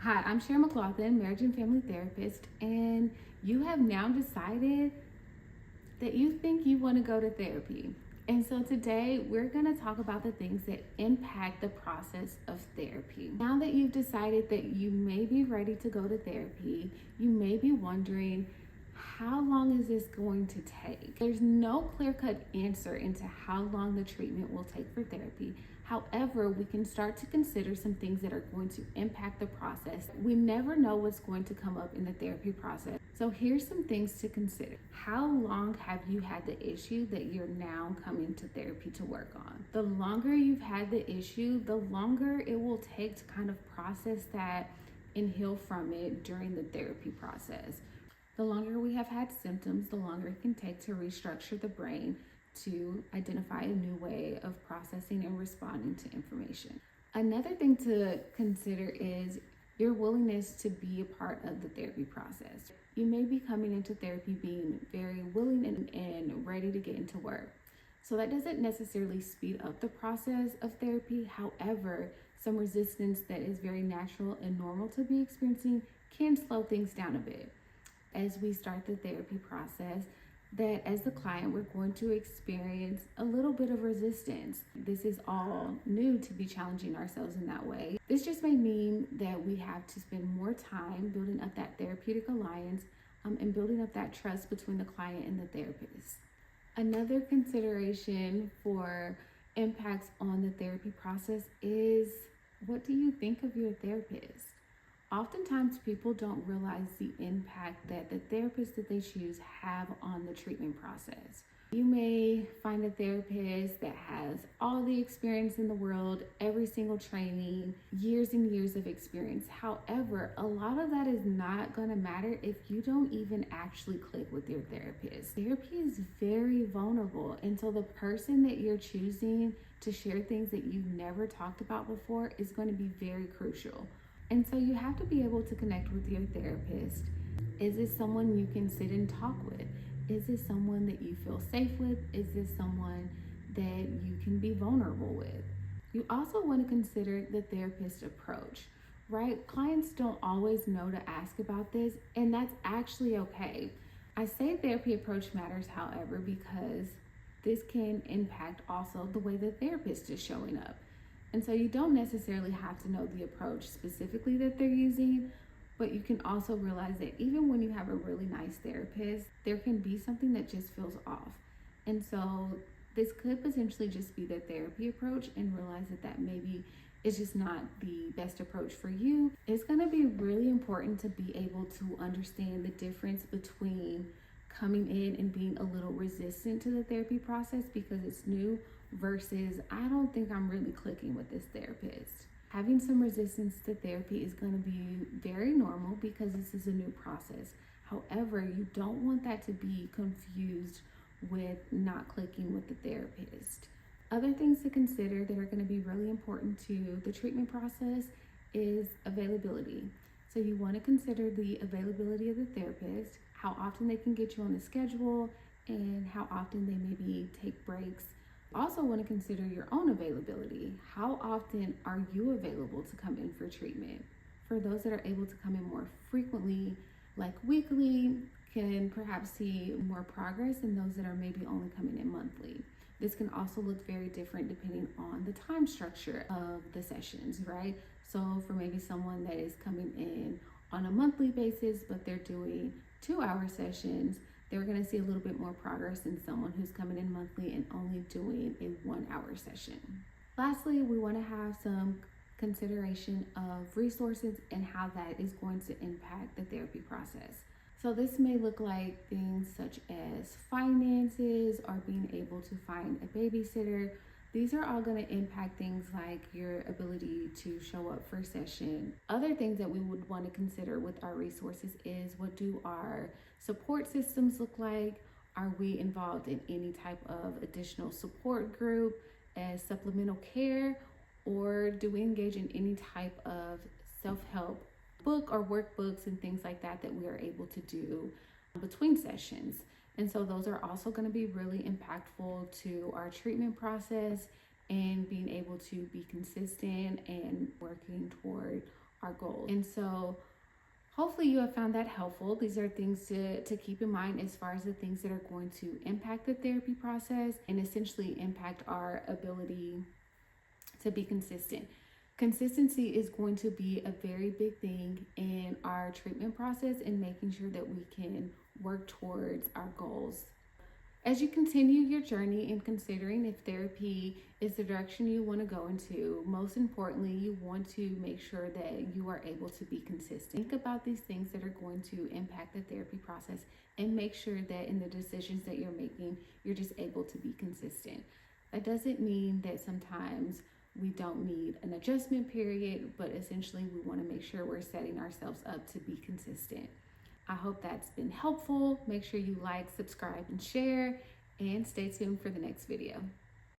Hi, I'm Sharon McLaughlin, marriage and family therapist, and you have now decided that you think you want to go to therapy. And so today we're going to talk about the things that impact the process of therapy. Now that you've decided that you may be ready to go to therapy, you may be wondering, how long is this going to take? There's no clear-cut answer into how long the treatment will take for therapy. However, we can start to consider some things that are going to impact the process. We never know what's going to come up in the therapy process. So here's some things to consider. How long have you had the issue that you're now coming to therapy to work on? The longer you've had the issue, the longer it will take to kind of process that and heal from it during the therapy process. The longer we have had symptoms, the longer it can take to restructure the brain to identify a new way of processing and responding to information. Another thing to consider is your willingness to be a part of the therapy process. You may be coming into therapy being very willing and ready to get into work. So that doesn't necessarily speed up the process of therapy. However, some resistance that is very natural and normal to be experiencing can slow things down a bit. As we start the therapy process, that as the client, we're going to experience a little bit of resistance. This is all new to be challenging ourselves in that way. This just may mean that we have to spend more time building up that therapeutic alliance and building up that trust between the client and the therapist. Another consideration for impacts on the therapy process is, what do you think of your therapist? Oftentimes people don't realize the impact that the therapist that they choose have on the treatment process. You may find a therapist that has all the experience in the world, every single training, years and years of experience. However, a lot of that is not going to matter if you don't even actually click with your therapist. Therapy is very vulnerable, and so the person that you're choosing to share things that you've never talked about before is going to be very crucial. And so you have to be able to connect with your therapist. Is this someone you can sit and talk with? Is this someone that you feel safe with? Is this someone that you can be vulnerable with? You also want to consider the therapist approach, right? Clients don't always know to ask about this, and that's actually okay. I say therapy approach matters, however, because this can impact also the way the therapist is showing up. And so you don't necessarily have to know the approach specifically that they're using, but you can also realize that even when you have a really nice therapist, there can be something that just feels off. And so this could potentially just be the therapy approach, and realize that maybe is just not the best approach for you. It's going to be really important to be able to understand the difference between coming in and being a little resistant to the therapy process because it's new, versus I don't think I'm really clicking with this therapist. Having some resistance to therapy is going to be very normal because this is a new process. However, you don't want that to be confused with not clicking with the therapist. Other things to consider that are going to be really important to the treatment process is availability. So you want to consider the availability of the therapist, how often they can get you on the schedule, and how often they maybe take breaks. Also want to consider your own availability. How often are you available to come in for treatment? For those that are able to come in more frequently, like weekly, can perhaps see more progress than those that are maybe only coming in monthly. This can also look very different depending on the time structure of the sessions, right? So for maybe someone that is coming in on a monthly basis, but they're doing 2-hour sessions, they're going to see a little bit more progress than someone who's coming in monthly and only doing a 1-hour session. Lastly, we want to have some consideration of resources and how that is going to impact the therapy process. So this may look like things such as finances or being able to find a babysitter. These are all going to impact things like your ability to show up for session. Other things that we would want to consider with our resources is, what do our support systems look like? Are we involved in any type of additional support group as supplemental care? Or do we engage in any type of self-help book or workbooks and things like that that we are able to do between sessions? And so those are also going to be really impactful to our treatment process and being able to be consistent and working toward our goals. And so hopefully you have found that helpful. These are things to keep in mind as far as the things that are going to impact the therapy process and essentially impact our ability to be consistent. Consistency is going to be a very big thing in our treatment process and making sure that we can work towards our goals. As you continue your journey in considering if therapy is the direction you want to go into, most importantly, you want to make sure that you are able to be consistent. Think about these things that are going to impact the therapy process and make sure that in the decisions that you're making, you're just able to be consistent. That doesn't mean that sometimes we don't need an adjustment period, but essentially we want to make sure we're setting ourselves up to be consistent. I hope that's been helpful. Make sure you like, subscribe, and share, and stay tuned for the next video.